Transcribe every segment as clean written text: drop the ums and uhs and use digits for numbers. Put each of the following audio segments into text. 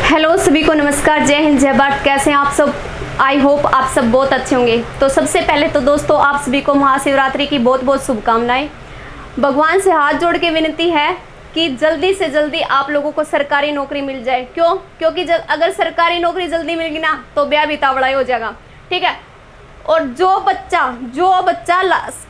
Hello सभी को नमस्कार, जय हिंद जय भारत। कैसे हैं आप सब? आई होप आप सब बहुत अच्छे होंगे। तो सबसे पहले तो दोस्तों आप सभी को महाशिवरात्रि की बहुत बहुत शुभकामनाएं। भगवान से हाथ जोड़ के विनती है कि जल्दी से जल्दी आप लोगों को सरकारी नौकरी मिल जाए। क्योंकि अगर सरकारी नौकरी जल्दी मिल गई ना तो ब्याह भी तावड़ा हो जाएगा, ठीक है। और जो बच्चा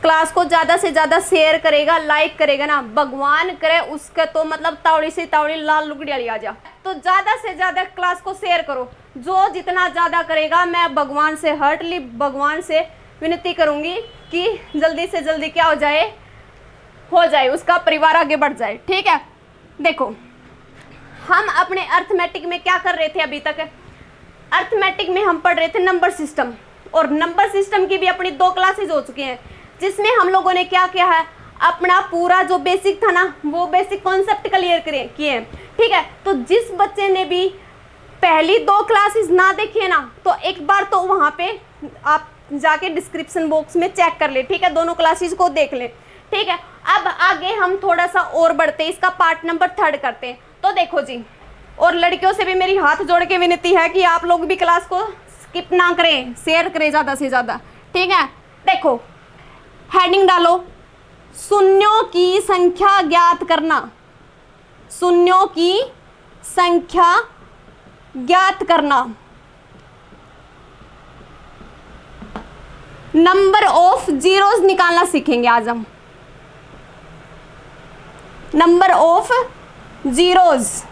क्लास को ज़्यादा से ज़्यादा शेयर करेगा, लाइक करेगा ना, भगवान करे उसका तो मतलब तावड़ी से तावड़ी लाल लुगड़ी आ जा। तो ज़्यादा से ज़्यादा क्लास को शेयर करो। जो जितना ज़्यादा करेगा, मैं भगवान से भगवान से विनती करूँगी कि जल्दी से जल्दी क्या हो जाए उसका परिवार आगे बढ़ जाए, ठीक है। देखो हम अपने अर्थमेटिक में क्या कर रहे थे अभी तक? अर्थमेटिक में हम पढ़ रहे थे नंबर सिस्टम, और नंबर सिस्टम की भी अपनी 2 क्लासेज हो चुकी हैं, जिसमें हम लोगों ने क्या किया है, अपना पूरा जो बेसिक था ना वो बेसिक कॉन्सेप्ट क्लियर किए हैं, ठीक है। तो जिस बच्चे ने भी पहली 2 क्लासेस ना देखी है ना तो एक बार तो वहाँ पे आप जाके डिस्क्रिप्शन बॉक्स में चेक कर ले, ठीक है। दोनों क्लासेस को देख ले, ठीक है। अब आगे हम थोड़ा सा और बढ़ते हैं, इसका पार्ट नंबर 3 करते हैं। तो देखो जी, और लड़कियों से भी मेरी हाथ जोड़ के विनती है कि आप लोग भी क्लास को स्किप ना करें, शेयर करें ज़्यादा से ज़्यादा, ठीक है। देखो हेडिंग डालो, शून्यों की संख्या ज्ञात करना। शून्यों की संख्या ज्ञात करना। नंबर ऑफ जीरोस निकालना सीखेंगे आज हम। नंबर ऑफ जीरोस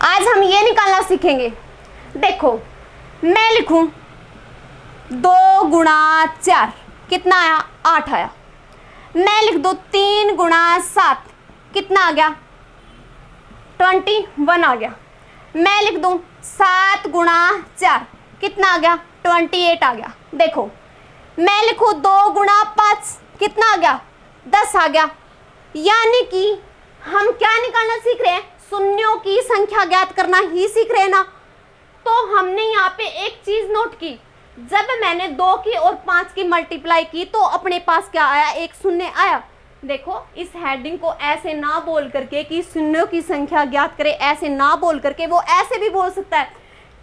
आज हम ये निकालना सीखेंगे। देखो मैं लिखूं 2 गुणा 4 कितना आया? 8 आया। मैं लिख दूं 3 गुणा 7 कितना आ गया? 21 आ गया। मैं लिख दूं 7 गुणा 4 कितना आ गया? 28 आ गया। देखो मैं लिखूं 2 गुणा 5 कितना आ गया? 10 आ गया। यानी कि हम क्या निकालना सीख रहे हैं? शून्यों की संख्या ज्ञात करना ही सीख रहे हैं ना। तो हमने यहाँ पे एक चीज नोट की, जब मैंने 2 की और 5 की मल्टीप्लाई की तो अपने पास क्या आया? एक शून्य आया। देखो इस हेडिंग को ऐसे ना बोल करके कि शून्यों की संख्या ज्ञात करे, ऐसे ना बोल करके वो ऐसे भी बोल सकता है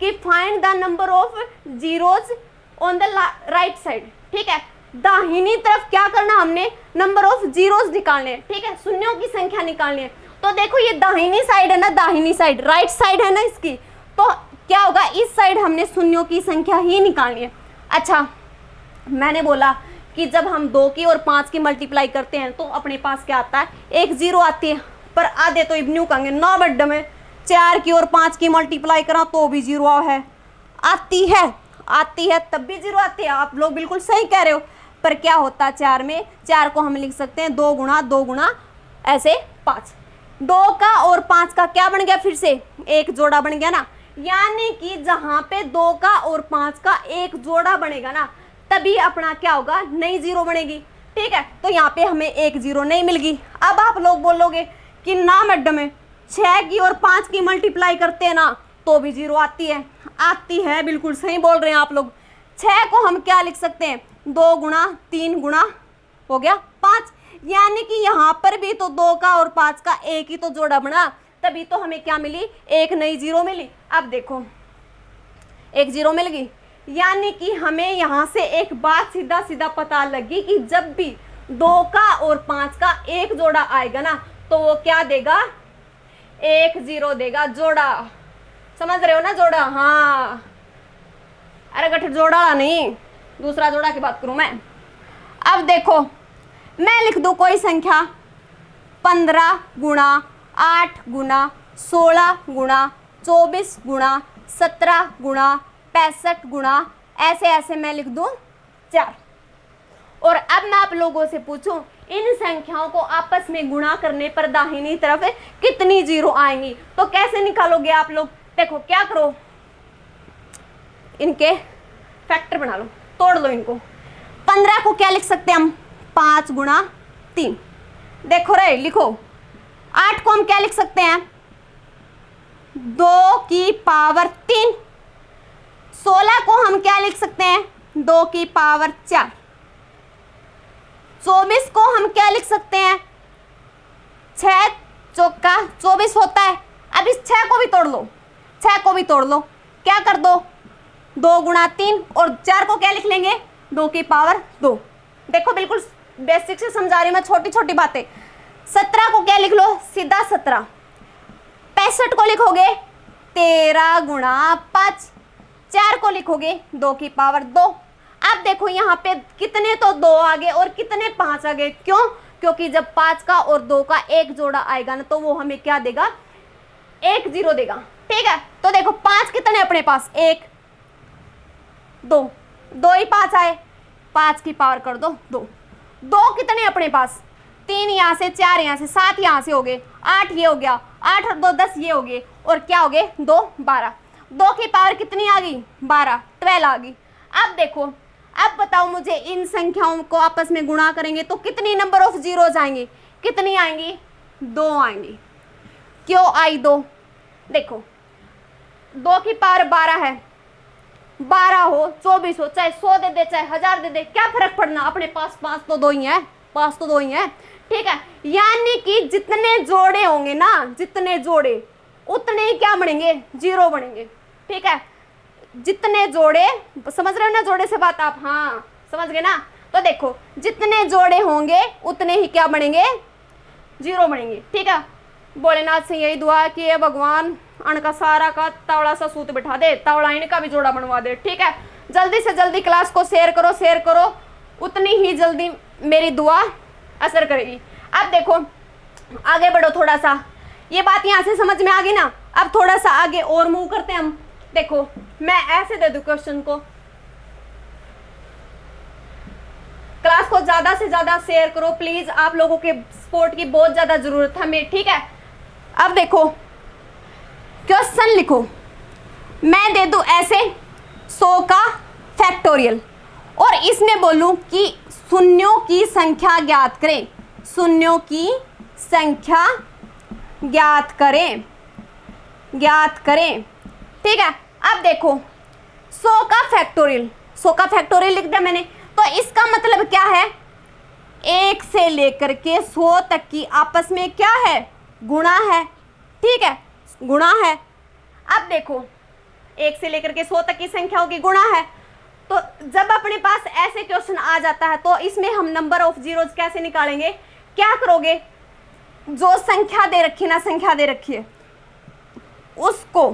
कि find the number of zeros on the right side, ठीक है। दाहिनी तरफ क्या करना? हमने नंबर ऑफ जीरोस निकालने, ठीक है, शून्यों की संख्या निकालनी है। तो देखो ये दाहिनी साइड है ना, दाहिनी साइड राइट साइड है ना इसकी, तो क्या होगा? इस साइड हमने शून्यों की संख्या ही निकालनी है। अच्छा मैंने बोला कि जब हम 2 की और 5 की मल्टीप्लाई करते हैं तो अपने पास क्या आता है? एक जीरो आती है। पर आधे तो इब्न्यू कहेंगे ना बड्डे में 4 की और 5 की मल्टीप्लाई करा तो भी जीरो है। आती है तब भी जीरो आती है। आप लोग बिल्कुल सही कह रहे हो। पर क्या होता है 4 में? 4 को हम लिख सकते हैं 2 गुणा ऐसे 5। 2 का और 5 का क्या बन गया? फिर से एक जोड़ा बन गया ना। यानी कि जहां पे 2 का और 5 का एक जोड़ा बनेगा ना तभी अपना क्या होगा? नई जीरो बनेगी, ठीक है। तो यहाँ पे हमें एक जीरो नहीं मिल गई। अब आप लोग बोलोगे कि ना मैडम में 6 की और 5 की मल्टीप्लाई करते हैं ना तो भी जीरो आती है। बिल्कुल सही बोल रहे हैं आप लोग। 6 को हम क्या लिख सकते हैं? 2 गुणा 3 गुणा हो गया 5। यानी कि यहाँ पर भी तो 2 का और 5 का एक ही तो जोड़ा बना, तभी तो हमें क्या मिली? एक नई जीरो मिली। अब देखो एक जीरो मिल गई। यानी कि हमें यहाँ से एक बात सीधा सीधा पता लगी कि जब भी 2 का और 5 का एक जोड़ा आएगा ना तो वो क्या देगा? एक जीरो देगा, जोड़ा। समझ रहे हो ना? जोड़ा, हाँ। अरे गठ जोड़ा नहीं, दूसरा जोड़ा की बात करूं मैं। अब देखो मैं लिख दूं कोई संख्या 15 गुणा 8 गुणा 16 गुणा 24 गुणा 17 गुणा 65 गुणा ऐसे मैं लिख दूं 4। और अब मैं आप लोगों से पूछूं इन संख्याओं को आपस में गुणा करने पर दाहिनी तरफ कितनी जीरो आएंगी? तो कैसे निकालोगे आप लोग? देखो क्या करो, इनके फैक्टर बना लो, तोड़ लो इनको। 15 को क्या लिख सकते हैं हम? 5 गुणा 3। देखो रे लिखो। 8 को हम क्या लिख सकते हैं? 2 की पावर 3। 16 को हम क्या लिख सकते हैं? 2 की पावर 4। 24 को हम क्या लिख सकते हैं? 6 चौका 24 होता है। अब इस 6 को भी तोड़ लो। 6 को भी तोड़ लो, क्या कर दो 2 गुणा 3 और 4 को क्या लिख लेंगे 2 की पावर 2। देखो बिल्कुल बेसिक से समझा रही हूँ मैं, छोटी छोटी बातें। 17 को क्या लिख लो सीधा 17। 65 को लिखोगे 13 गुणा 5। 4 को लिखोगे 2 की पावर 2। अब देखो यहाँ पे कितने तो 2 आ गए और कितने 5 आ गए, क्यों? क्योंकि जब 5 का और 2 का एक जोड़ा आएगा ना तो वो हमें क्या देगा 1 0 देगा। ठीक है, तो देखो 5 कितने अपने पास 1 2 2 ही 5 आए, 5 की पावर कर दो 2। 2 कितने अपने पास 3 यहाँ से, 4 यहाँ से, 7 यहाँ से हो गए, 8 ये हो गया, 8 और 2 10 ये हो गए और क्या हो गए 2 12। 2 की पावर कितनी आ गई 12 12 आ गई। अब देखो, अब बताओ मुझे इन संख्याओं को आपस में गुणा करेंगे तो कितनी नंबर ऑफ जीरोज आएंगी, कितनी आएंगी 2 आएंगी। क्यों आई 2? देखो 2 की पावर 12 है, 12 हो 24 हो, चाहे 100 दे दे चाहे 1000 दे दे, क्या फर्क पड़ना, अपने पास 5 तो 2 ही है, 5 तो 2 ही है। ठीक है, यानी कि जितने जोड़े होंगे ना, जितने जोड़े उतने ही क्या बनेंगे जीरो बनेंगे। ठीक है, जितने जोड़े, समझ रहे हो ना जोड़े से बात आप, हाँ समझ गए ना। तो देखो जितने जोड़े होंगे उतने ही क्या बनेंगे जीरो बनेंगे। ठीक है, भोलेनाथ से यही दुआ है कि ये भगवान अण का सारा का तावड़ा सा सूत बिठा दे, तावड़ा इनका भी जोड़ा बनवा दे। ठीक है, जल्दी से जल्दी क्लास को शेयर करो, शेयर करो, उतनी ही जल्दी मेरी दुआ असर करेगी। अब देखो आगे बढ़ो थोड़ा सा, ये बात यहाँ से समझ में आ गई ना। अब थोड़ा सा आगे और मूव करते हैं हम। देखो मैं ऐसे दे दूं क्वेश्चन को, क्लास को ज्यादा से ज्यादा शेयर करो प्लीज, आप लोगों के सपोर्ट की बहुत ज्यादा जरूरत है हमें। ठीक है, अब देखो क्वेश्चन लिखो, मैं दे दूं ऐसे 100 का फैक्टोरियल और इसमें बोलूं कि शून्यों की संख्या ज्ञात करें, शून्यों की संख्या ज्ञात करें, ज्ञात करें। ठीक है, अब देखो 100 का फैक्टोरियल, 100 का फैक्टोरियल लिख दिया मैंने, तो इसका मतलब क्या है 1 से लेकर के 100 तक की आपस में क्या है गुणा है। ठीक है, गुणा है। अब देखो 1 से लेकर के 100 तक की संख्याओं की गुणा है, तो जब अपने पास ऐसे क्वेश्चन आ जाता है तो इसमें हम नंबर ऑफ जीरोज कैसे निकालेंगे, क्या करोगे, जो संख्या दे रखी ना, संख्या दे रखी है उसको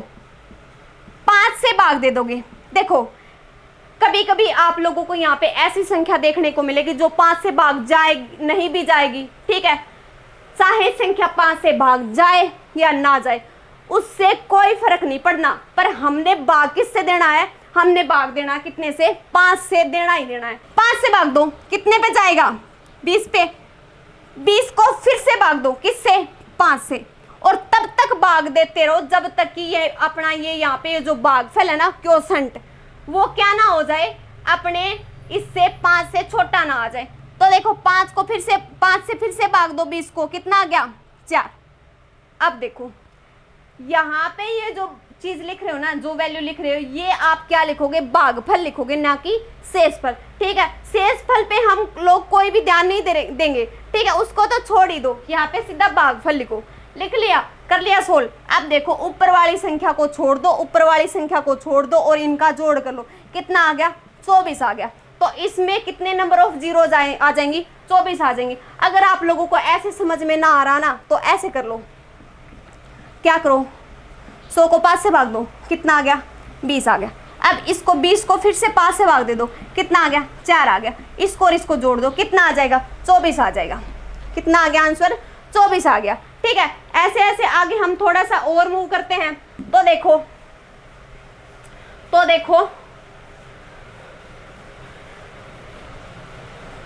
5 से भाग दे दोगे। देखो कभी कभी आप लोगों को यहाँ पे ऐसी संख्या देखने को मिलेगी जो 5 से भाग जाए नहीं भी जाएगी। ठीक है, चाहे संख्या 5 से भाग जाए या ना जाए उससे कोई फर्क नहीं पड़ना, पर हमने भाग किससे देना है, हमने भाग देना कितने से 5 से देना ही देना है। 5 से भाग दो कितने पे जाएगा 20 पे, 20 को फिर से भाग दो किससे 5 से, और तब तक भाग देते रहो जब तक कि ये अपना ये यहाँ पे जो भागफल है ना क्वोशंट वो क्या ना हो जाए, अपने इससे 5 से छोटा ना आ जाए। तो देखो 5 को फिर से 5 से फिर से भाग दो 20 को, कितना आ गया 4। अब देखो यहाँ पे ये जो चीज लिख रहे हो ना, जो वैल्यू लिख रहे हो, ये आप क्या लिखोगे भागफल लिखोगे ना कि शेषफल। ठीक है, शेषफल पे हम लोग कोई भी ध्यान नहीं देंगे। ठीक है, उसको तो छोड़ ही दो, यहाँ पे सीधा भागफल लिखो। लिख लिया, कर लिया सोल्व। अब देखो ऊपर वाली संख्या को छोड़ दो, ऊपर वाली संख्या को छोड़ दो और इनका जोड़ कर लो, कितना आ गया 24 आ गया। तो इसमें कितने नंबर ऑफ जीरोज आ जाएंगी 24 आ जाएंगी। अगर आप लोगों को ऐसे समझ में ना आ रहा ना तो ऐसे कर लो, क्या करो 100 को 5 से भाग दो, कितना आ गया 20 आ गया। अब इसको 20 को फिर से 5 से भाग दे दो, कितना आ गया 4 आ गया। इसको और इसको जोड़ दो, कितना आ जाएगा 24 आ जाएगा। कितना आ गया आंसर 24 आ गया। ठीक है, ऐसे ऐसे आगे हम थोड़ा सा और मूव करते हैं। तो देखो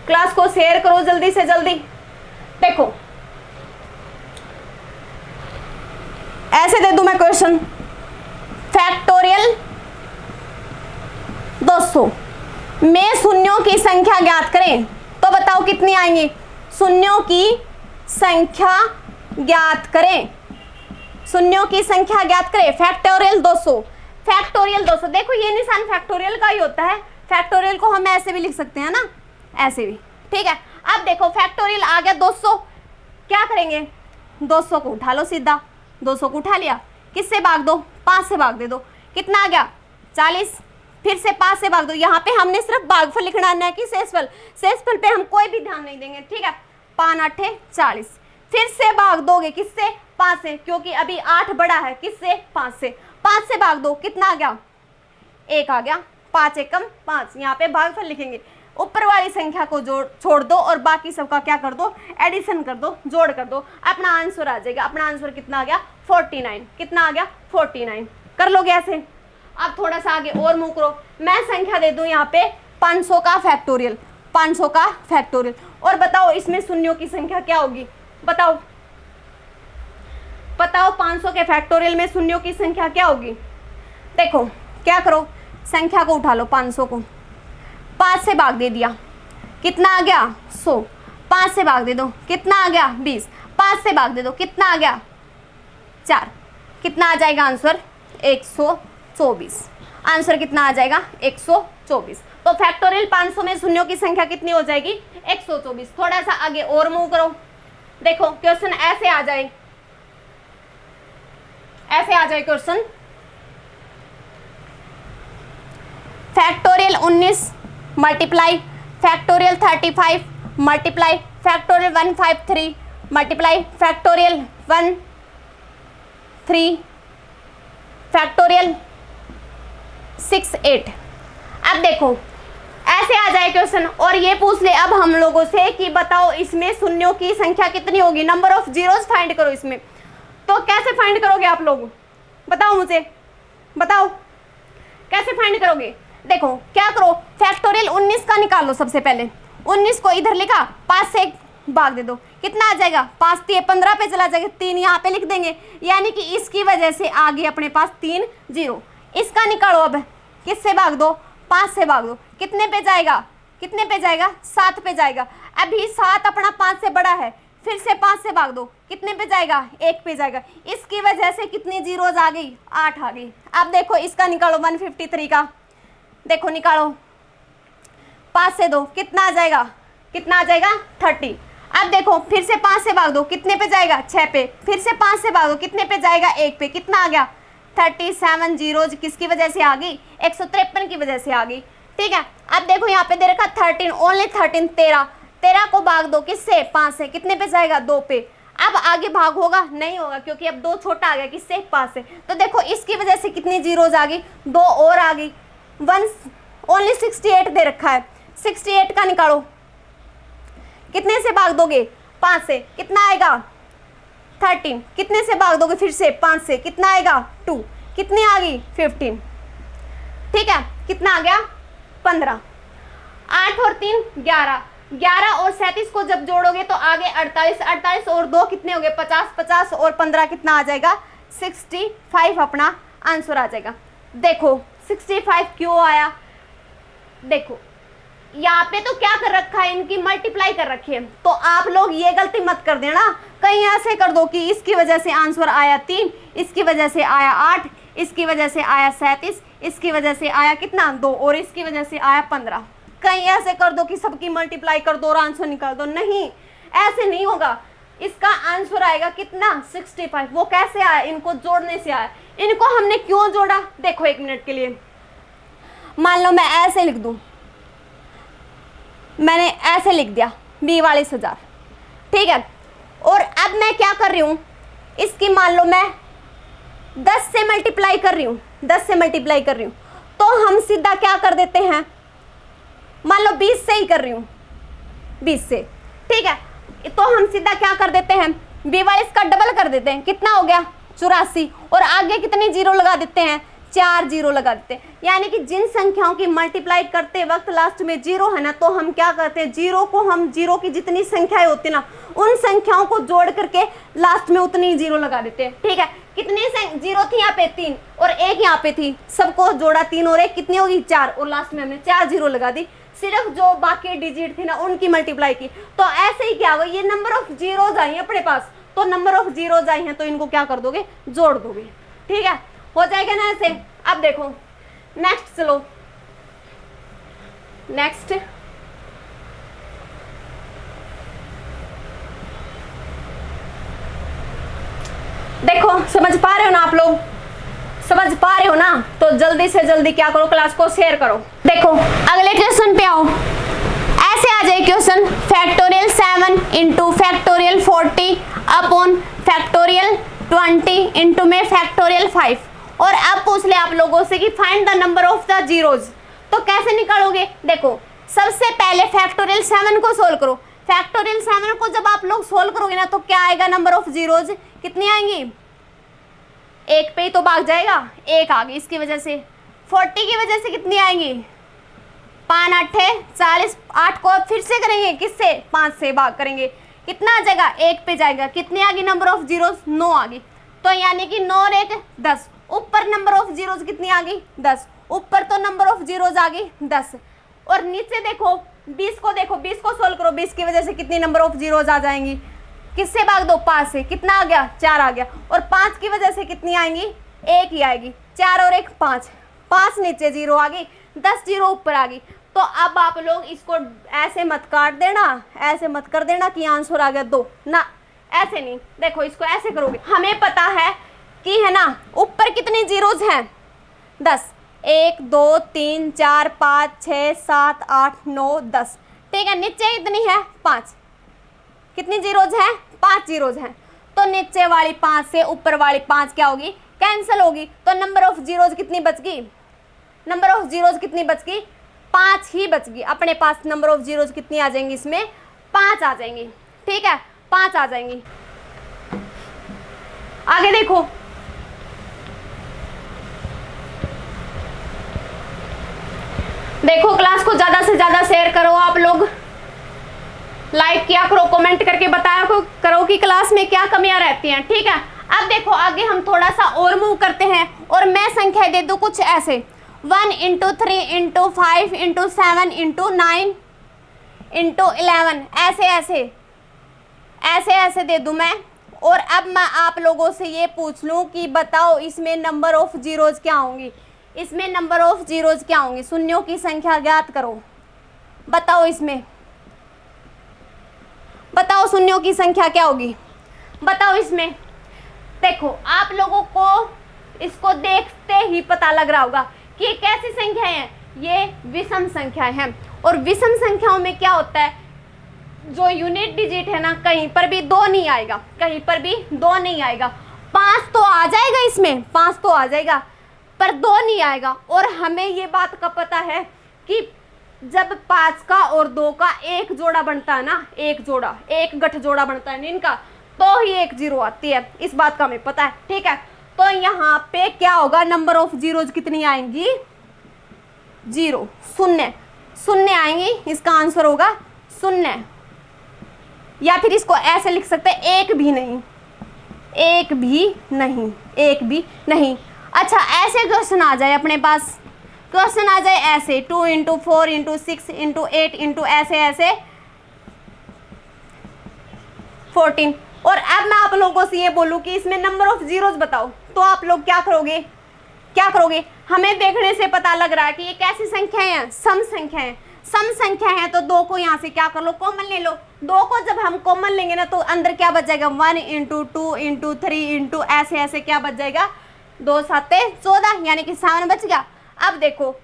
क्लास को शेयर करो जल्दी से जल्दी। देखो ऐसे दे दूं मैं क्वेश्चन, फैक्टोरियल 200 में शून्यों की संख्या ज्ञात करें, तो बताओ कितनी आएंगी, शून्यों की संख्या ज्ञात करें, शून्यों की संख्या ज्ञात करें। फैक्टोरियल 200, फैक्टोरियल 200, देखो ये निशान फैक्टोरियल का ही होता है। फैक्टोरियल को हम ऐसे भी लिख सकते हैं ना, ऐसे भी। ठीक है, अब देखो फैक्टोरियल आ गया 200, क्या करेंगे 200 को उठा लो सीधा, 200 को उठा लिया, किससे भाग दो 5 से भाग दे दो, कितना आ गया 40। फिर से 5 से भाग दो, यहाँ पे हमने सिर्फ भागफल लिखना है, कि शेषफल। शेषफल पे हम कोई भी ध्यान नहीं देंगे, ठीक है। 5 8 40। फिर से भाग दोगे किससे, 5 से, क्योंकि अभी 8 बड़ा है, किससे, 5 से। 5 से भाग दो, कितना आ गया 1 आ गया। 5 एकम 5, यहाँ पे भागफल लिखेंगे। ऊपर वाली संख्या को छोड़ दो और बाकी सबका क्या कर दो, एडिशन कर दो, जोड़ कर दो, अपना आंसर आ जाएगा। अपना आंसर कितना आ गया 49। कितना आ गया 49। कर लोगे ऐसे। अब थोड़ा सा आगे और मूव करो, मैं संख्या दे दूं यहाँ पे 500 का फैक्टोरियल, 500 का फैक्टोरियल। और बताओ इसमें शून्यों की संख्या क्या होगी, बताओ बताओ 500 के फैक्टोरियल में शून्यों की संख्या क्या होगी। देखो क्या करो, संख्या को उठा लो, 500 को 5 से भाग दे दिया, कितना आ गया 100। 5 से भाग दे दो, कितना आ गया 20। 5 से भाग दे दो, कितना आ गया 4। कितना आ जाएगा आंसर 124। आंसर कितना आ जाएगा 124। तो फैक्टोरियल 500 में शून्यों की संख्या कितनी हो जाएगी 124। थोड़ा सा आगे और मूव करो, देखो क्वेश्चन ऐसे आ जाए, ऐसे आ जाए question. Factorial 19 multiply factorial 35 multiply factorial 153 multiply factorial 13 factorial 68। अब देखो ऐसे आ जाए क्वेश्चन और ये पूछ ले अब हम लोगों से कि बताओ इसमें शून्यों की संख्या कितनी होगी, नंबर ऑफ जीरोस फाइंड करो इसमें। तो कैसे फाइंड करोगे आप लोग, बताओ मुझे, बताओ कैसे फाइंड करोगे। देखो क्या करो, फैक्टोरियल 19 का निकाल लो सबसे पहले। 19 को इधर लिखा, 5 से भाग दे दो, कितना आ जाएगा 5 3 15 पे चला जाएगा, 3 यहाँ पे लिख देंगे, यानी कि इसकी वजह से आ गई अपने पास 3 0। इसका निकालो अब, किससे भाग दो 5 से भाग दो, कितने पे जाएगा, कितने पे जाएगा 7 पे जाएगा। अभी 7 अपना 5 से बड़ा है, फिर से 5 से भाग दो, कितने पे जाएगा 1 पे जाएगा। इसकी वजह से कितनी जीरोज आ गई 8 आ गई। अब देखो इसका निकालो 153 का, देखो निकालो 5 से 2 कितना आ जाएगा, कितना आ जाएगा 30। अब देखो फिर से 5 से भाग दो, कितने पे जाएगा 6 पे, फिर से 5 से भाग दो, कितने पे जाएगा 1 पे, कितना आ गया 37 जीरोज। किसकी वजह से आ गई 153 की वजह से आ गई, ठीक है। अब देखो यहाँ पे दे रखा 13, ओनली 13 13 को भाग दो किससे 5 से, कितने पे जाएगा 2 पे। अब आगे भाग होगा नहीं होगा, क्योंकि अब 2 छोटा आ गया किससे 5 से। तो देखो इसकी वजह से कितनी जीरोज आ गई 2 और आ गई। 1 ओनली 68 दे रखा है, 68 का निकालो, कितने से भाग दोगे 5 से, कितना आएगा 13। कितने से भाग दोगे फिर से 5 से, कितना आएगा 2, कितनी आ गई 15, ठीक है। कितना आ गया 15। 8 और 3 11, 11 और 37 को जब जोड़ोगे तो आगे 48, 48 और 2 कितने हो गए 50, 50 और 15 कितना आ जाएगा 65 अपना आंसर आ जाएगा। देखो 65 क्यों आया, देखो यहाँ पे तो क्या कर रखा है, इनकी मल्टीप्लाई कर रखी है। तो आप लोग ये गलती मत कर देना, कहीं ऐसे कर दो कि इसकी वजह से आंसर आया 3, इसकी वजह से आया 8, इसकी वजह से आया 37, इसकी वजह से आया कितना 2 और इसकी वजह से आया 15। कहीं ऐसे कर दो कि सबकी मल्टीप्लाई कर दो और आंसर निकाल दो, नहीं ऐसे नहीं होगा। इसका आंसर आएगा कितना 65। वो कैसे आया, इनको जोड़ने से आया। इनको हमने क्यों जोड़ा, देखो 1 मिनट के लिए, मान लो मैं ऐसे लिख दूं, मैंने ऐसे लिख दिया 42,000, ठीक है। और अब मैं क्या कर रही हूं, इसकी मान लो मैं 10 से मल्टीप्लाई कर रही हूं, 10 से मल्टीप्लाई कर रही हूं, तो हम सीधा क्या कर देते हैं, मान लो 20 से ही कर रही हूं, 20 से, ठीक है। तो हम सीधा क्या कर देते हैं 42 का डबल कर देते हैं, कितना हो गया 84 और आगे कितने जीरो लगा देते हैं 4 जीरो लगा देते हैं। यानी कि जिन संख्याओं की मल्टीप्लाई करते वक्त लास्ट में जीरो है ना, तो हम क्या करते हैं जीरो को, हम जीरो की जितनी संख्याएं होती ना उन संख्याओं को जोड़ करके लास्ट में उतनी जीरो लगा देते हैं, ठीक है। कितनी जीरो थी यहाँ पे 3 और 1 यहाँ पे थी, सबको जोड़ा 3 और 1 कितनी होगी 4 और लास्ट में हमने 4 जीरो लगा दी, सिर्फ जो बाकी डिजिट थी ना उनकी मल्टीप्लाई की। तो ऐसे ही क्या होगा, ये नंबर ऑफ जीरोज आई अपने पास, तो नंबर ऑफ जीरोज आई हैं तो इनको क्या कर दोगे जोड़ दोगे, ठीक है, हो जाएगा ना ऐसे। अब देखो नेक्स्ट, चलो नेक्स्ट, देखो समझ पा रहे हो ना आप लोग, समझ पा रहे हो ना? तो जल्दी से जल्दी क्या करो, क्लास को शेयर करो। देखो अगले क्वेश्चन पे आओ। ऐसे आ जाए question, factorial 7 into factorial 40 upon factorial 20 into में फैक्टोरियल 5, और अब पूछ ले आप लोगों से कि find the number of the zeros. तो कैसे निकालोगे? देखो सबसे पहले फैक्टोरियल 7 को सोल्व करो। फैक्टोरियल 7 को जब आप लोग सोल्व करोगे ना तो क्या आएगा, नंबर ऑफ जीरोज कितनी आएंगी? एक पे ही तो भाग जाएगा, एक आ गई इसकी वजह से। 40 की वजह से कितनी आएंगी? 5 8 40, 8 को अब फिर से करेंगे, किससे? 5 से भाग करेंगे, कितना आ जाएगा? एक पे जाएगा, कितनी आ गई नंबर ऑफ जीरोज? 9 आ गई। तो यानी कि 9 और 1 10, ऊपर नंबर ऑफ जीरोज कितनी आ गई? 10, ऊपर तो नंबर ऑफ जीरोज आ गई 10, और नीचे देखो 20 को, देखो 20 को सोल्व करो, 20 की वजह से कितनी नंबर ऑफ जीरोज आ जाएंगी? किससे भाग दो? 5 से, कितना आ गया? 4 आ गया, और 5 की वजह से कितनी आएंगी? 1 ही आएगी। 4 और 1 5, 5 नीचे 0 आ गई, 10 जीरो ऊपर आ गई। तो अब आप लोग इसको ऐसे मत काट देना, ऐसे मत कर देना कि आंसर आ गया 2 ना, ऐसे नहीं। देखो इसको ऐसे करोगे, हमें पता है कि है ना ऊपर कितनी जीरोज हैं? 10, 1 2 3 4 5 6 7 8 9 10, ठीक है। नीचे इतनी है 5, कितनी जीरोज हैं? 5 जीरोज हैं। तो नीचे वाली 5 से ऊपर वाली 5 क्या होगी? कैंसिल होगी। तो नंबर ऑफ जीरोज कितनी बच गई? नंबर ऑफ जीरोज कितनी बच गई? 5 ही बच गई। अपने पास नंबर ऑफ जीरोज कितनी आ जाएंगी? इसमें 5 आ जाएंगी, ठीक है, 5 आ जाएंगी। आगे देखो, देखो क्लास को ज्यादा से ज्यादा शेयर करो, आप लोग लाइक किया करो, कमेंट करके बताया करो कि क्लास में क्या कमियां रहती हैं, ठीक है। अब देखो आगे हम थोड़ा सा और मूव करते हैं, और मैं संख्या दे दूं कुछ ऐसे 1 into 3 into 5 into 7 into 9 into 11, ऐसे ऐसे ऐसे ऐसे दे दूं मैं। और अब मैं आप लोगों से ये पूछ लूं कि बताओ इसमें नंबर ऑफ जीरोज क्या होंगी? इसमें नंबर ऑफ जीरोज क्या होंगी? शून्यों की संख्या ज्ञात करो, बताओ इसमें, बताओ शून्यों की संख्या क्या होगी? बताओ इसमें। देखो आप लोगों को इसको देखते ही पता लग रहा होगा कि ये कैसी संख्याएं हैं, ये विषम संख्याएं हैं। और विषम संख्याओं में क्या होता है, जो यूनिट डिजिट है ना, कहीं पर भी 2 नहीं आएगा, कहीं पर भी 2 नहीं आएगा। 5 तो आ जाएगा इसमें, 5 तो आ जाएगा, पर 2 नहीं आएगा। और हमें ये बात का पता है कि जब 5 का और 2 का एक जोड़ा बनता है ना, एक जोड़ा, एक गठ जोड़ा बनता है इनका, तो ही एक जीरो आती है, इस बात का हमें पता है, ठीक है। तो यहाँ पे क्या होगा, नंबर ऑफ जीरोज कितनी आएंगी? 0, शून्य, शून्य आएंगी, इसका आंसर होगा शून्य। या फिर इसको ऐसे लिख सकते हैं, एक भी नहीं, एक भी नहीं, एक भी नहीं। अच्छा ऐसे क्वेश्चन आ जाए अपने पास, क्वेश्चन आ जाए ऐसे 2 इंटू 4 इंटू 6 इंटू 8 इंटू ऐसे ऐसे 14। और अब मैं आप लोगों से ये बोलूं कि इसमें नंबर ऑफ जीरोज बताओ, तो आप लोग क्या करोगे? क्या करोगे? हमें देखने से पता लग रहा है कि ये कैसी संख्याएं हैं? सम संख्याएं हैं। सम संख्या है तो 2 को यहाँ से क्या कर लो, कॉमन ले लो। 2 को जब हम कॉमन लेंगे ना तो अंदर क्या बच जाएगा? 1 इंटू 2 इंटू 3 इंटू ऐसे ऐसे क्या बच जाएगा? 2 7 14, यानी कि 7 बच गया। अब देखो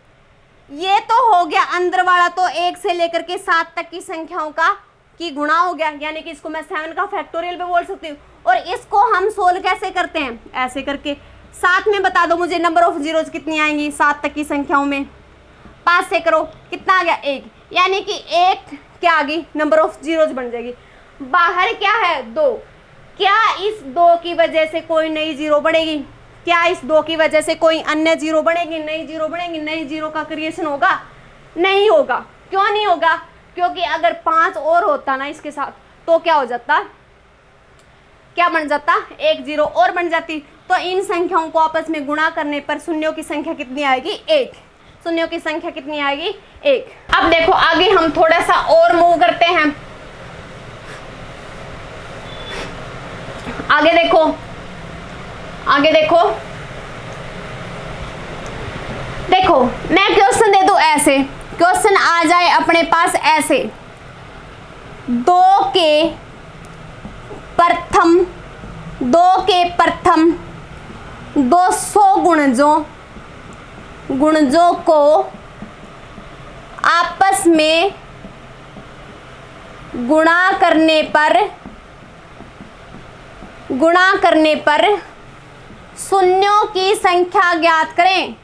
ये तो हो गया अंदर वाला, तो 1 से लेकर के 7 तक की संख्याओं का की गुणा हो गया, यानी कि इसको मैं 7 का फैक्टोरियल भी बोल सकती हूँ। और इसको हम सोल्व कैसे करते हैं? ऐसे करके। साथ में बता दो मुझे नंबर ऑफ जीरोज कितनी आएंगी 7 तक की संख्याओं में? 5 से करो, कितना आ गया? 1, यानी कि 1 क्या आ गई? नंबर ऑफ जीरोज बन जाएगी। बाहर क्या है? 2। क्या इस 2 की वजह से कोई नई जीरो बढ़ेगी? क्या इस 2 की वजह से कोई अन्य जीरो बढ़ेगी? नई जीरो बढ़ेगी? नई जीरो का क्रिएशन होगा? नहीं होगा। क्यों नहीं होगा? क्योंकि अगर 5 और होता ना इसके साथ तो क्या हो जाता? क्या बन जाता? 1 जीरो और बन जाती। तो इन संख्याओं को आपस में गुणा करने पर शून्यों की संख्या कितनी आएगी? 1। शून्यों की संख्या कितनी आएगी? 1। अब देखो आगे हम थोड़ा सा और मूव करते हैं। आगे देखो, आगे देखो, देखो मैं क्वेश्चन दे दूं ऐसे, क्वेश्चन आ जाए अपने पास ऐसे 2 के प्रथम 200 गुणजों को आपस में गुणा करने पर शून्यों की संख्या ज्ञात करें।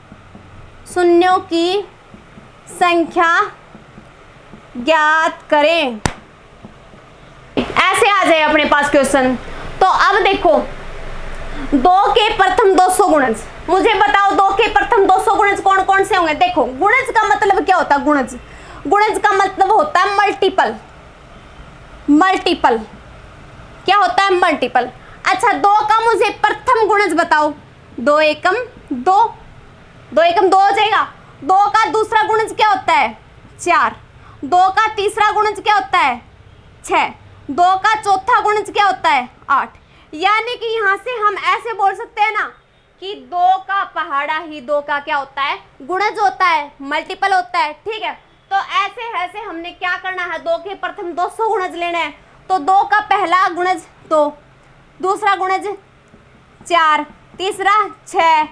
शून्यों की संख्या ज्ञात करें। ऐसे आ जाए अपने पास क्वेश्चन। तो अब देखो 2 के प्रथम 200 गुणज, मुझे बताओ 2 के प्रथम 200 गुणज कौन कौन से होंगे। देखो गुणज का मतलब क्या होता है, गुणज का मतलब होता है मल्टीपल। क्या होता है, मल्टीपल। अच्छा 2 का मुझे प्रथम गुणज बताओ। 2 एकम 2, 2 एकम 2 हो जाएगा। 2 का दूसरा गुणज क्या होता है, 4। 2 का तीसरा गुणज क्या होता है, 6। 2 का चौथा गुणज क्या होता है, 8। यानी कि यहाँ से हम ऐसे बोल सकते हैं ना कि 2 का पहाड़ा ही 2 का क्या होता है, गुणज होता है, मल्टीपल होता है। ठीक है, तो ऐसे हमने क्या करना है, 2 के प्रथम 200 गुणज लेने हैं। तो 2 का पहला गुणज 2, दूसरा गुणज 4, तीसरा 6,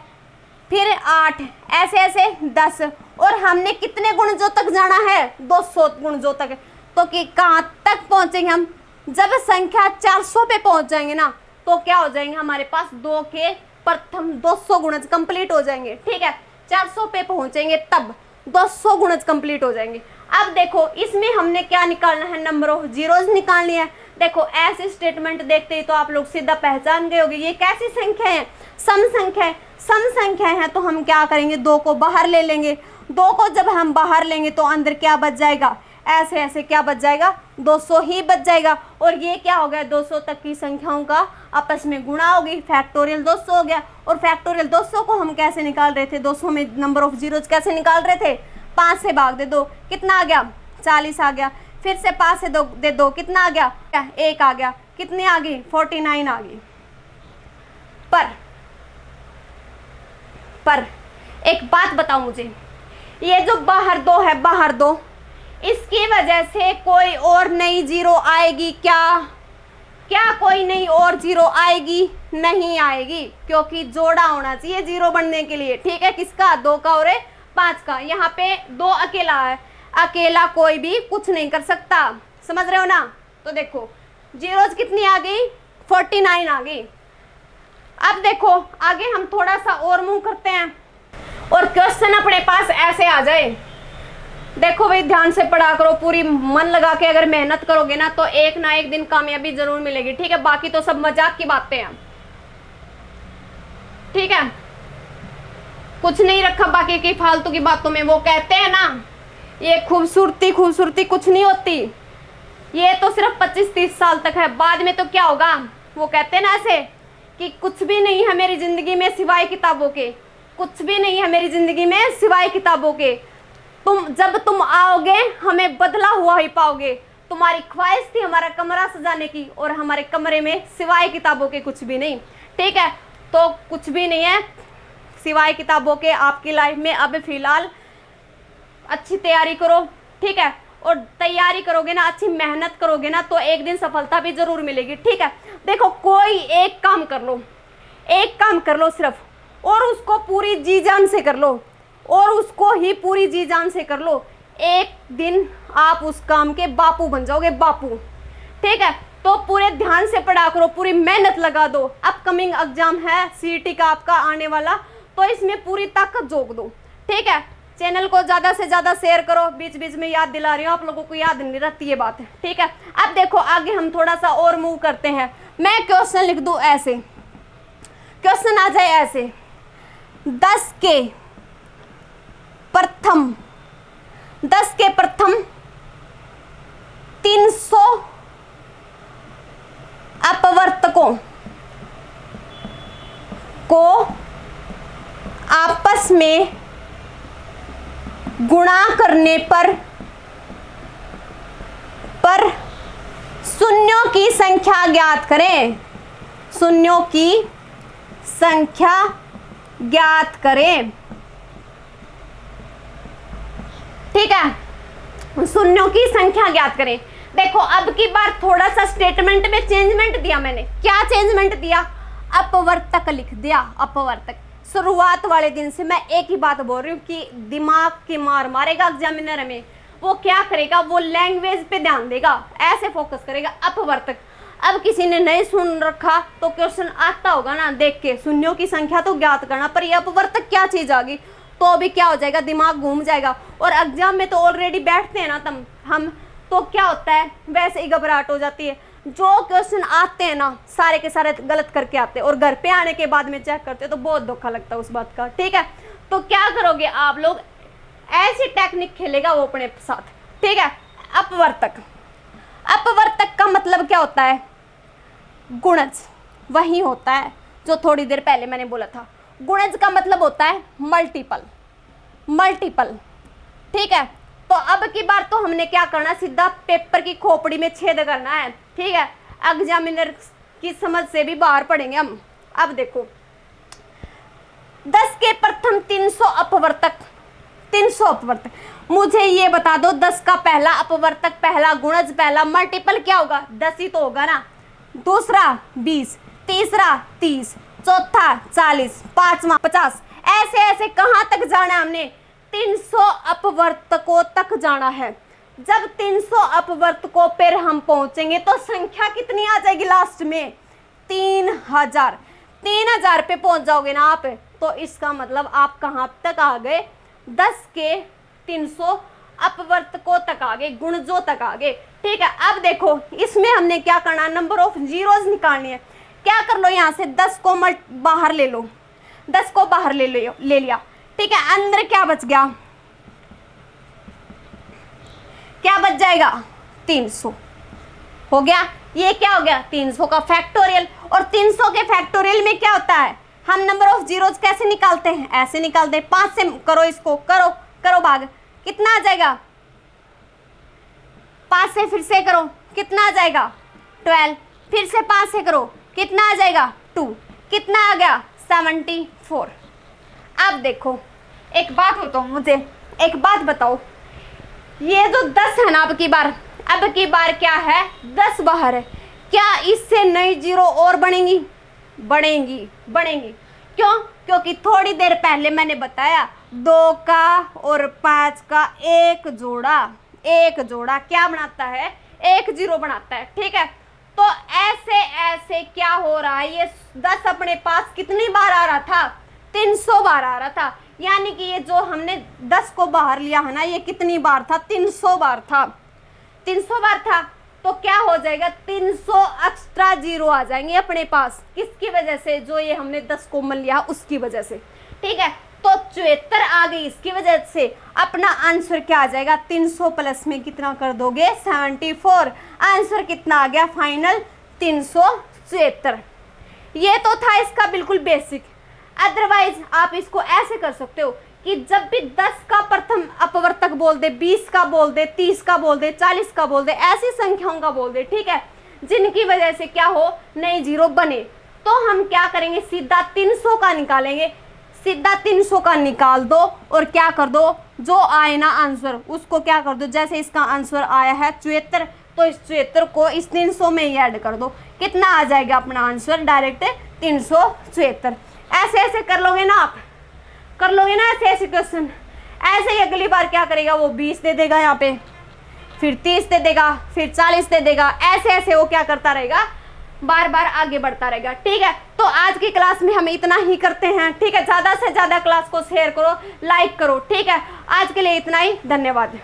फिर 8, ऐसे 10। और हमने कितने गुणजों तक जाना है, 200 गुणजों तक। तो कि कहाँ तक पहुंचेंगे हम, जब संख्या 400 पे पहुंच जाएंगे ना, तो क्या हो जाएंगे, हमारे पास 2 के प्रथम 200 गुणज कंप्लीट हो जाएंगे। ठीक है, 400 पे पहुंचेंगे तब 200 गुणज कंप्लीट हो जाएंगे। अब देखो इसमें हमने क्या निकालना है, नंबर ऑफ जीरोज निकालनी है। देखो ऐसे स्टेटमेंट देखते ही तो आप लोग सीधा पहचान गए होंगे ये कैसी संख्या है, सम संख्या है। सम संख्या है तो हम क्या करेंगे, 2 को बाहर ले लेंगे। 2 को जब हम बाहर लेंगे तो अंदर क्या बच जाएगा, ऐसे क्या बच जाएगा, 200 ही बच जाएगा। और ये क्या हो गया, 200 तक की संख्याओं का आपस में गुणा होगी, फैक्टोरियल 200 हो गया। और फैक्टोरियल 200 को हम कैसे निकाल रहे थे, 200 में नंबर ऑफ जीरोज कैसे निकाल रहे थे, 5 से भाग दे दो, कितना आ गया, 40 आ गया। फिर से 5 से दे दो, कितना आ गया, 1 आ गया। कितनी आ गई, 49 आ गई। पर एक बात बताओ मुझे, ये जो बाहर 2 है, बाहर 2, इसकी वजह से कोई और नई जीरो आएगी क्या कोई नई और जीरो आएगी, नहीं आएगी, क्योंकि जोड़ा होना चाहिए जीरो बनने के लिए। ठीक है, किसका, 2 का और 5 का। यहाँ पे 2 अकेला है, अकेला कोई भी कुछ नहीं कर सकता, समझ रहे हो ना। तो देखो जीरोज कितनी आ गई, 49 आ गई। अब देखो आगे हम थोड़ा सा और मूव करते हैं और क्वेश्चन अपने पास ऐसे आ जाए। देखो भाई ध्यान से पढ़ा करो, पूरी मन लगा के अगर मेहनत करोगे ना तो एक ना एक दिन कामयाबी जरूर मिलेगी। ठीक है, बाकी तो सब मजाक की बातें हैं। ठीक है, कुछ नहीं रखा बाकी की फालतू की बातों में। वो कहते हैं ना, ये खूबसूरती कुछ नहीं होती, ये तो सिर्फ 25-30 साल तक है, बाद में तो क्या होगा। वो कहते हैं ना ऐसे कि कुछ भी नहीं है मेरी जिंदगी में सिवाय किताबों के, कुछ भी नहीं है मेरी जिंदगी में सिवाय किताबों के। जब तुम आओगे हमें बदला हुआ ही पाओगे। तुम्हारी ख्वाहिश थी हमारा कमरा सजाने की, और हमारे कमरे में सिवाय किताबों के कुछ भी नहीं। ठीक है, तो कुछ भी नहीं है सिवाय किताबों के आपकी लाइफ में। अब फिलहाल अच्छी तैयारी करो। ठीक है, और तैयारी करोगे ना, अच्छी मेहनत करोगे ना, तो एक दिन सफलता भी जरूर मिलेगी। ठीक है, देखो कोई एक काम कर लो, एक काम कर लो सिर्फ, और उसको पूरी जी जान से कर लो, और उसको ही पूरी जी जान से कर लो। एक दिन आप उस काम के बापू बन जाओगे, बापू। ठीक है, तो पूरे ध्यान से पढ़ा करो, पूरी मेहनत लगा दो। अपकमिंग एग्जाम है सीईटी का आपका आने वाला, तो इसमें पूरी ताकत झोंक दो। ठीक है, चैनल को ज़्यादा से ज़्यादा शेयर करो, बीच बीच में याद दिला रही हूँ, आप लोगों को याद नहीं रहती ये बात है। ठीक है, अब देखो आगे हम थोड़ा सा और मूव करते हैं। मैं क्वेश्चन लिख दूँ ऐसे, क्वेश्चन आ जाए ऐसे, 10 के प्रथम 300 अपवर्तकों को आपस में गुणा करने पर शून्यों की संख्या ज्ञात करें। शून्यों की संख्या ज्ञात करें। ठीक है, शून्यों की संख्या ज्ञात करें। देखो अब की बार थोड़ा सा स्टेटमेंट में चेंजमेंट दिया मैंने। क्या चेंजमेंट दिया, अपवर्तक लिख दिया, अपवर्तक। शुरुआत वाले दिन से मैं एक ही बात बोल रही हूँ कि दिमाग की मार मारेगा एग्जामिनर में। वो क्या करेगा, वो लैंग्वेज पे ध्यान देगा, ऐसे फोकस करेगा। अपवर्तक, अब किसी ने नहीं सुन रखा तो क्वेश्चन आता होगा ना, देख के शून्यों की संख्या तो ज्ञात करना, पर ये अपवर्तक क्या चीज आ गई तो भी क्या हो जाएगा, दिमाग घूम जाएगा। और एग्जाम में तो ऑलरेडी बैठते हैं ना हम तो क्या होता है, वैसे ही घबराहट हो जाती है। जो क्वेश्चन आते हैं ना सारे के सारे गलत करके आते हैं, और घर पे आने के बाद में चेक करते हैं तो बहुत धोखा लगता है उस बात का। ठीक है, तो क्या करोगे आप लोग, ऐसी टेक्निक खेलेगा वो अपने साथ। ठीक है, अपवर्तक, अपवर्तक का मतलब क्या होता है, गुणज वही होता है जो थोड़ी देर पहले मैंने बोला था। गुणज का मतलब होता है मल्टीपल, मल्टीपल। ठीक है, तो अब की बार तो हमने क्या करना, सीधा पेपर की खोपड़ी में छेद करना है। ठीक है, एग्जामिनर की समझ से भी बाहर पढ़ेंगे हम। अब देखो 10 के प्रथम 300 अपवर्तक, 300 अपवर्तक, मुझे ये बता दो 10 का पहला अपवर्तक, पहला गुणज, पहला मल्टीपल क्या होगा, 10 ही तो होगा ना। दूसरा 20, तीसरा 30, चौथा 40, पांचवा 50, ऐसे ऐसे कहाँ तक जाना है हमने, 300 अपवर्तकों तक जाना है। जब 300 अपवर्तकों पर हम पहुंचेंगे तो संख्या कितनी आ जाएगी लास्ट में, 3000। 3000 पे पहुंच जाओगे ना आप, तो इसका मतलब आप कहाँ तक आ गए, 10 के 300 अपवर्तकों तक आ गए, गुणजों तक आ गए। ठीक है, अब देखो इसमें हमने क्या करना, नंबर ऑफ जीरोज निकालनी है। क्या कर लो, यहाँ से 10 को बाहर ले लो, 10 को बाहर ले लिया। ठीक है, अंदर क्या बच गया, क्या बच जाएगा, 300 हो गया। ये क्या हो गया, 300 का फैक्टोरियल। और 300 के फैक्टोरियल में क्या होता है, हम नंबर ऑफ जीरोज कैसे निकालते हैं, ऐसे निकालते हैं, 5 से करो इसको, करो करो भाग, कितना आ जाएगा, 5 से फिर से करो, कितना आ जाएगा, 12, फिर से 5 से करो, कितना आ जाएगा, 2, कितना आ गया, 74। अब देखो एक बात बताओ, मुझे एक बात बताओ, ये जो 10 है ना, अब की बार क्या है, 10 बाहर है, क्या इससे नई जीरो और बनेंगी, बढ़ेंगी। क्यों, क्योंकि थोड़ी देर पहले मैंने बताया 2 का और 5 का एक जोड़ा क्या बनाता है, एक जीरो बनाता है। ठीक है, तो ऐसे ऐसे क्या हो रहा है, ये 10 अपने पास कितनी बार आ रहा था, 300 बार आ रहा था। यानी कि ये जो हमने 10 को बाहर लिया है ना, ये कितनी बार था, 300 बार था, 300 बार था। तो क्या हो जाएगा, 300 एक्स्ट्रा जीरो आ जाएंगे अपने पास, किसकी वजह से, जो ये हमने 10 कॉमन लिया उसकी वजह से। ठीक है, तो 74 आ गई इसकी वजह से। अपना आंसर क्या आ जाएगा, 300 प्लस में कितना कर दोगे, 74। आंसर कितना आ गया फाइनल, 374। ये तो था इसका बिल्कुल बेसिक। अदरवाइज आप इसको ऐसे कर सकते हो कि जब भी 10 का प्रथम अपवर्तक बोल दे, 20 का बोल दे, 30 का बोल दे, 40 का बोल दे, ऐसी संख्याओं का बोल दे। ठीक है, जिनकी वजह से क्या हो, नई जीरो बने, तो हम क्या करेंगे, सीधा 300 का निकालेंगे, सीधा 300 का निकाल दो और क्या कर दो, जो आए ना आंसर उसको क्या कर दो, जैसे इसका आंसर आया है 74, तो इस 74 को इस 300 में ही ऐड कर दो, कितना आ जाएगा अपना आंसर, डायरेक्ट 374। ऐसे ऐसे कर लोगे ना आप, कर लोगे ना ऐसे ऐसे क्वेश्चन। ऐसे ही अगली बार क्या करेगा, वो 20 दे देगा यहाँ पे, फिर 30 दे देगा, फिर 40 दे देगा, ऐसे ऐसे वो क्या करता रहेगा, बार बार आगे बढ़ता रहेगा। ठीक है, तो आज की क्लास में हम इतना ही करते हैं। ठीक है, ज़्यादा से ज़्यादा क्लास को शेयर करो, लाइक करो। ठीक है, आज के लिए इतना ही, धन्यवाद।